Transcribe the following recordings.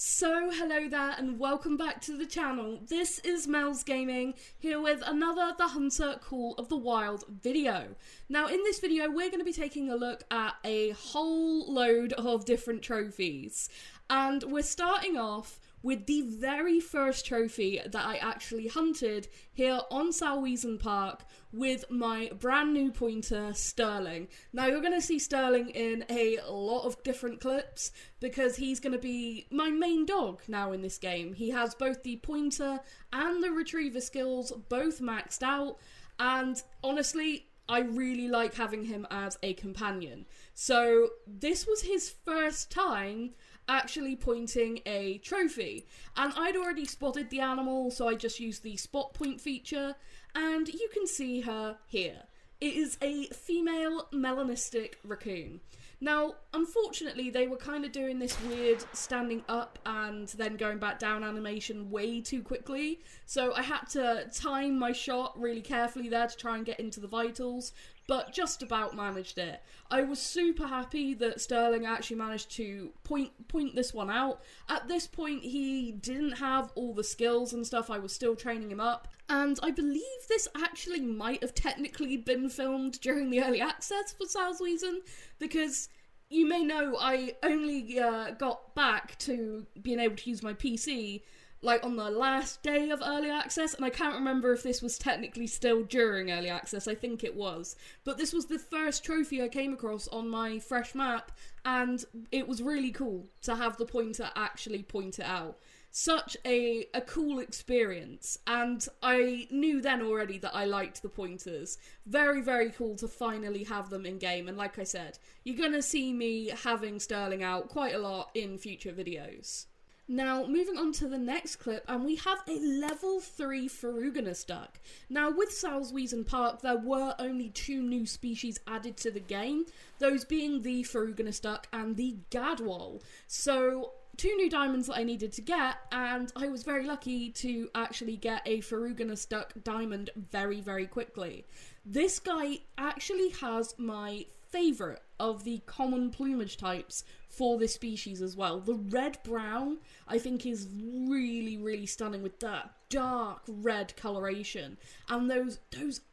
So hello there and welcome back to the channel. This is Mels Gaming here with another The Hunter Call of the Wild video. Now in this video we're going to be taking a look at a whole load of different trophies, and we're starting off with the very first trophy that I actually hunted here on Salweazen Park with my brand new pointer, Sterling. Now you're going to see Sterling in a lot of different clips because he's going to be my main dog now in this game. He has both the pointer and the retriever skills both maxed out, and honestly, I really like having him as a companion. So this was his first time actually pointing a trophy, and I'd already spotted the animal, so I just used the spot point feature, and you can see her here. It is a female melanistic raccoon. Now, unfortunately, they were kind of doing this weird standing up and then going back down animation way too quickly, so I had to time my shot really carefully there to try and get into the vitals, but just about managed it. I was super happy that Sterling actually managed to point this one out. At this point, he didn't have all the skills and stuff. I was still training him up, and I believe this actually might have technically been filmed during the early access for Salweazen, because you may know I only got back to being able to use my PC like on the last day of early access, and I can't remember if this was technically still during early access. I think it was, but this was the first trophy I came across on my fresh map, and it was really cool to have the pointer actually point it out. Such a cool experience, and I knew then already that I liked the pointers. Very, very cool to finally have them in game, and like I said, you're gonna see me having Sterling out quite a lot in future videos. Now, moving on to the next clip, and we have a level 3 Ferruginous duck. Now, with Salweazen Park, there were only 2 new species added to the game, those being the Ferruginous duck and the gadwall. So, 2 new diamonds that I needed to get, and I was very lucky to actually get a Ferruginous duck diamond very, very quickly. This guy actually has my favourite of the common plumage types for this species as well. The red-brown, I think, is really, really stunning with that dark red coloration, and those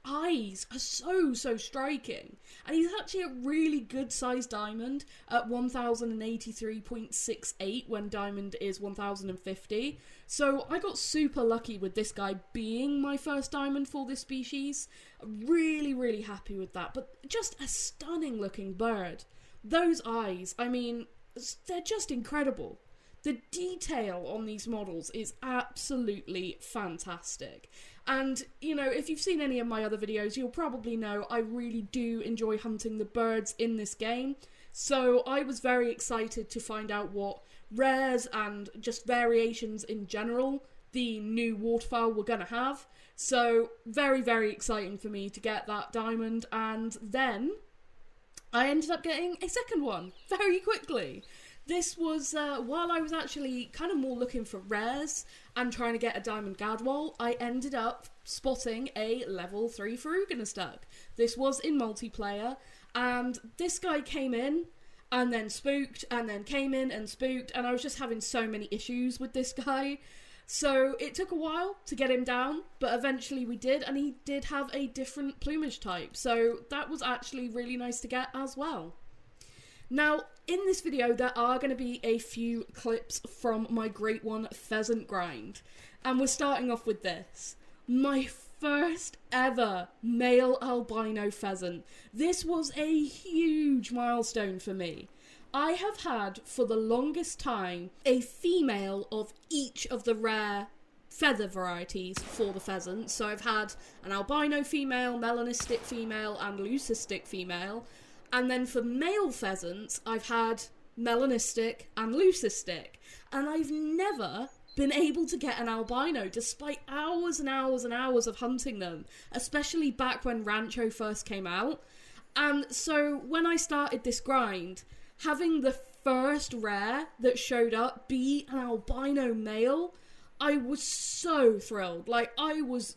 eyes are so striking. And he's actually a really good sized diamond at 1083.68 when diamond is 1050. So I got super lucky with this guy being my first diamond for this species. Really, really happy with that. But just a stunning looking bird. Those eyes, I mean, they're just incredible. The detail on these models is absolutely fantastic. And, you know, if you've seen any of my other videos, you'll probably know I really do enjoy hunting the birds in this game. So I was very excited to find out what rares and just variations in general the new waterfowl were going to have. So very, very exciting for me to get that diamond, and then I ended up getting a second one very quickly. This was while I was actually kind of more looking for rares and trying to get a diamond gadwall, I ended up spotting a level 3 Ferruginous duck. This was in multiplayer, and this guy came in and then spooked, and then came in and spooked, and I was just having so many issues with this guy. So it took a while to get him down, but eventually we did, and he did have a different plumage type, so that was actually really nice to get as well. Now, in this video, there are going to be a few clips from my Great One pheasant grind, and we're starting off with this. My first ever male albino pheasant. This was a huge milestone for me. I have had, for the longest time, a female of each of the rare feather varieties for the pheasant. So I've had an albino female, melanistic female, and leucistic female. And then for male pheasants, I've had melanistic and leucistic. And I've never been able to get an albino, despite hours and hours and hours of hunting them, especially back when Rancho first came out. And so when I started this grind, having the first rare that showed up be an albino male, I was so thrilled. Like, I was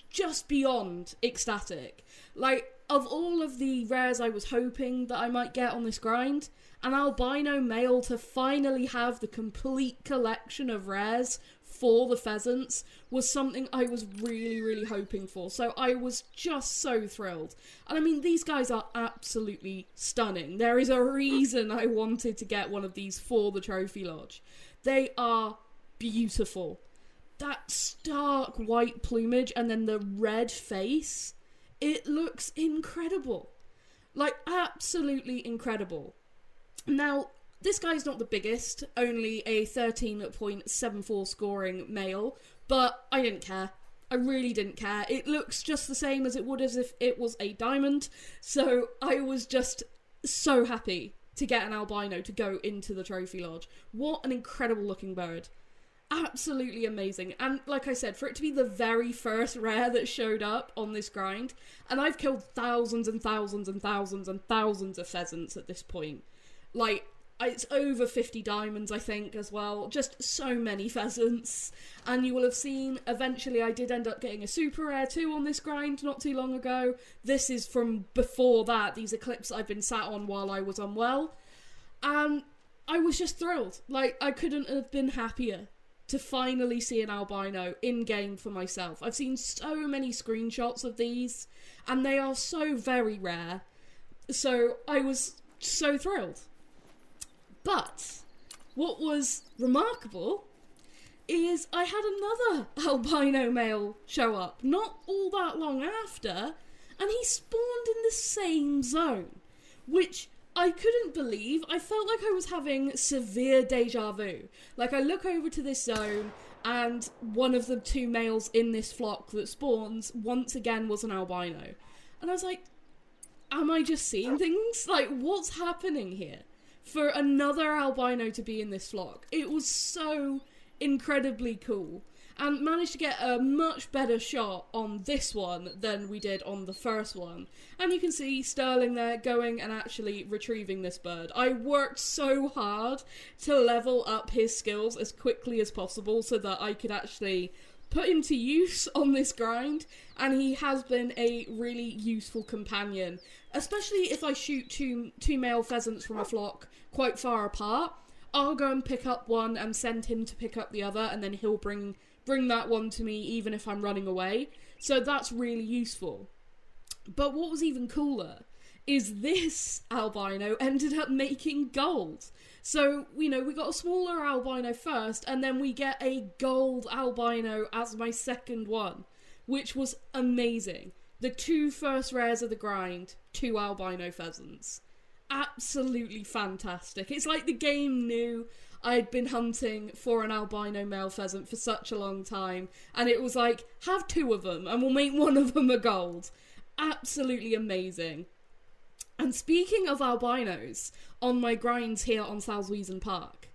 just beyond ecstatic. Like, of all of the rares I was hoping that I might get on this grind, an albino male to finally have the complete collection of rares for the pheasants was something I was really, really hoping for. So I was just so thrilled. And I mean, these guys are absolutely stunning. There is a reason I wanted to get one of these for the Trophy Lodge. They are beautiful. That stark white plumage and then the red face, it looks incredible. Like, absolutely incredible. Now, this guy's not the biggest, only a 13.74 scoring male, but I didn't care. I really didn't care. It looks just the same as it would as if it was a diamond, so I was just so happy to get an albino to go into the Trophy Lodge. What an incredible looking bird. Absolutely amazing. And like I said, for it to be the very first rare that showed up on this grind, and I've killed thousands and thousands and thousands and thousands of pheasants at this point. Like, it's over 50 diamonds, I think, as well. Just so many pheasants. And you will have seen, eventually I did end up getting a super rare too on this grind not too long ago. This is from before that. These are clips I've been sat on while I was unwell. And I was just thrilled. Like, I couldn't have been happier to finally see an albino in-game for myself. I've seen so many screenshots of these, and they are so very rare. So I was so thrilled. But what was remarkable is I had another albino male show up not all that long after, and he spawned in the same zone, which I couldn't believe. I felt like I was having severe deja vu. Like, I look over to this zone, and one of the two males in this flock that spawns once again was an albino. And I was like, am I just seeing things? Like, what's happening here? For another albino to be in this flock. It was so incredibly cool. And managed to get a much better shot on this one than we did on the first one. And you can see Sterling there going and actually retrieving this bird. I worked so hard to level up his skills as quickly as possible so that I could actually put him to use on this grind, and he has been a really useful companion, especially if I shoot two male pheasants from a flock quite far apart. I'll go and pick up one and send him to pick up the other, and then he'll bring that one to me even if I'm running away. So that's really useful. But what was even cooler is this albino ended up making gold. So, you know, we got a smaller albino first, and then we get a gold albino as my second one, which was amazing. The two first rares of the grind, 2 albino pheasants. Absolutely fantastic. It's like the game knew I'd been hunting for an albino male pheasant for such a long time, and it was like, have 2 of them, and we'll make one of them a gold. Absolutely amazing. And speaking of albinos, on my grinds here on Salsweezen Park,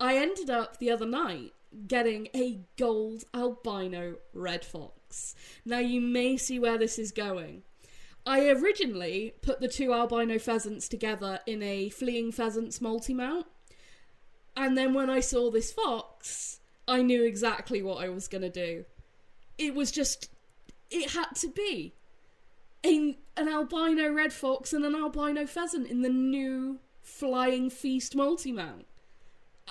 I ended up the other night getting a gold albino red fox. Now you may see where this is going. I originally put the 2 albino pheasants together in a fleeing pheasants multi-mount, and then when I saw this fox, I knew exactly what I was going to do. It was just, it had to be an albino red fox and an albino pheasant in the new flying feast multi-mount.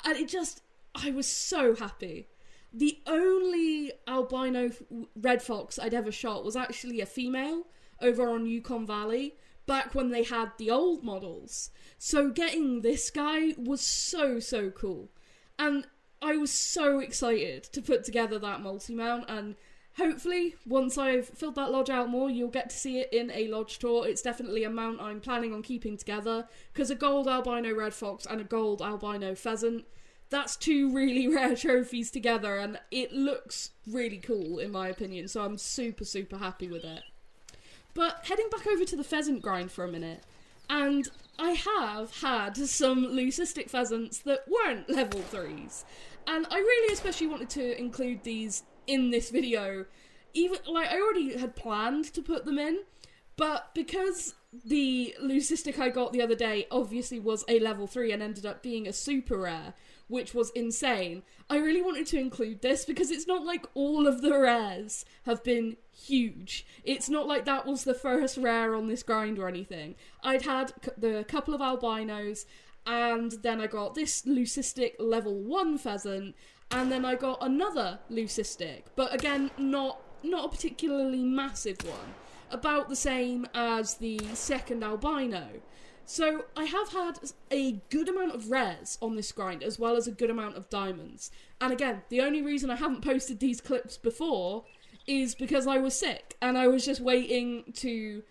And it just, I was so happy. The only albino red fox I'd ever shot was actually a female over on Yukon Valley, back when they had the old models. So getting this guy was so, so cool. And I was so excited to put together that multi-mount, and hopefully, once I've filled that lodge out more, you'll get to see it in a lodge tour. It's definitely a mount I'm planning on keeping together, because a gold albino red fox and a gold albino pheasant, that's 2 really rare trophies together, and it looks really cool, in my opinion, so I'm super, super happy with it. But heading back over to the pheasant grind for a minute, and I have had some Leucistic pheasants that weren't level 3s, and I really especially wanted to include these in this video. Even, like, I already had planned to put them in, but because the Leucistic I got the other day obviously was a level 3 and ended up being a super rare, which was insane, I really wanted to include this because it's not like all of the rares have been huge. It's not like that was the first rare on this grind or anything. I'd had the couple of albinos, and then I got this Leucistic level 1 pheasant, and then I got another Leucistic, but again, not a particularly massive one, about the same as the second albino. So I have had a good amount of rares on this grind, as well as a good amount of diamonds. And again, the only reason I haven't posted these clips before is because I was sick, and I was just waiting to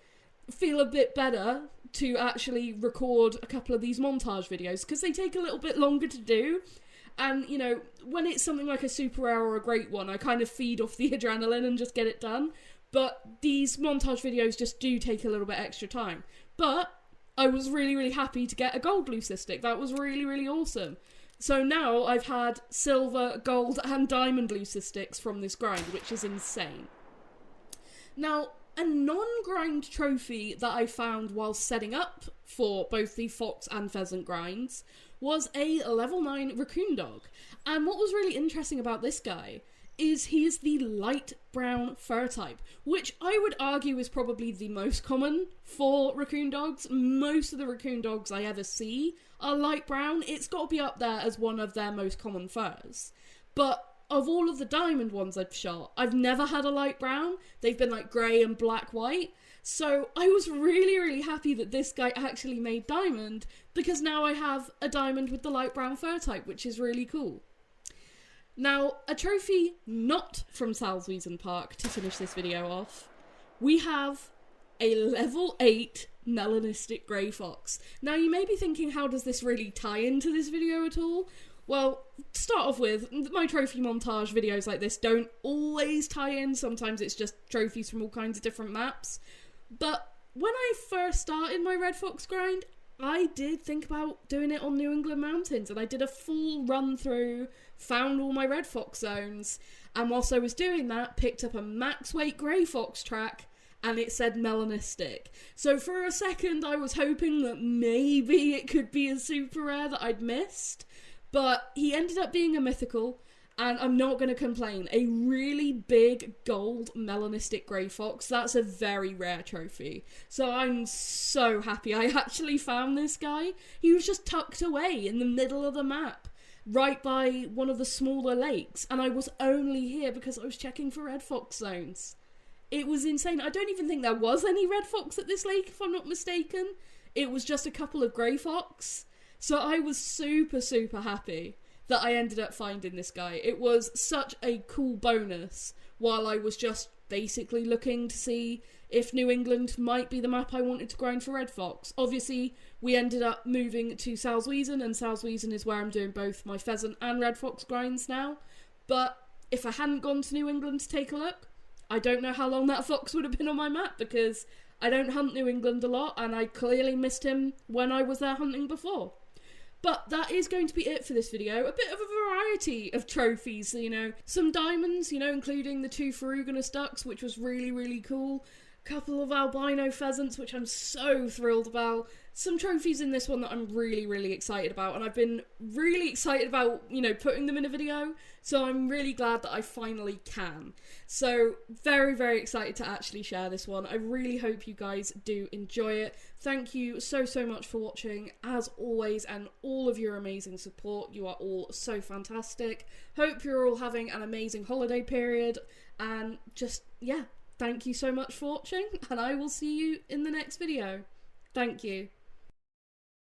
feel a bit better to actually record a couple of these montage videos, because they take a little bit longer to do. And, you know, when it's something like a super rare or a great one, I kind of feed off the adrenaline and just get it done. But these montage videos just do take a little bit extra time. But I was really, really happy to get a gold Leucistic. That was really, really awesome. So now I've had silver, gold, and diamond Leucistics from this grind, which is insane. Now, a non-grind trophy that I found while setting up for both the fox and pheasant grinds was a level 9 Raccoon dog. And what was really interesting about this guy is he is the light brown fur type, which I would argue is probably the most common for Raccoon dogs. Most of the Raccoon dogs I ever see are light brown. It's got to be up there as one of their most common furs. But of all of the diamond ones I've shot, I've never had a light brown. They've been like grey and black white. So I was really, really happy that this guy actually made diamond, because now I have a diamond with the light brown fur type, which is really cool. Now, a trophy not from Salzwiesen Park to finish this video off, we have a level 8 melanistic grey fox. Now, you may be thinking, how does this really tie into this video at all? Well, to start off with, my trophy montage videos like this don't always tie in. Sometimes it's just trophies from all kinds of different maps. But when I first started my Red Fox grind, I did think about doing it on New England mountains, and I did a full run through, found all my Red Fox zones, and whilst I was doing that, picked up a max weight grey fox track, and it said melanistic. So for a second I was hoping that maybe it could be a super rare that I'd missed, but he ended up being a mythical, and I'm not going to complain. A really big gold melanistic grey fox, that's a very rare trophy. So I'm so happy I actually found this guy. He was just tucked away in the middle of the map, right by one of the smaller lakes, and I was only here because I was checking for red fox zones. It was insane. I don't even think there was any red fox at this lake, if I'm not mistaken. It was just a couple of grey fox. So I was super, super happy that I ended up finding this guy. It was such a cool bonus while I was just basically looking to see if New England might be the map I wanted to grind for Red Fox. Obviously, we ended up moving to Salzwiesen, and Salzwiesen is where I'm doing both my pheasant and Red Fox grinds now. But if I hadn't gone to New England to take a look, I don't know how long that fox would have been on my map, because I don't hunt New England a lot, and I clearly missed him when I was there hunting before. But that is going to be it for this video. A bit of a variety of trophies, you know. Some diamonds, you know, including the 2 Ferruginous ducks, which was really, really cool. A couple of albino pheasants, which I'm so thrilled about. Some trophies in this one that I'm really, really excited about. And I've been really excited about, you know, putting them in a video. So I'm really glad that I finally can. So very, very excited to actually share this one. I really hope you guys do enjoy it. Thank you so, so much for watching, as always, and all of your amazing support. You are all so fantastic. Hope you're all having an amazing holiday period. And just, yeah, thank you so much for watching, and I will see you in the next video. Thank you.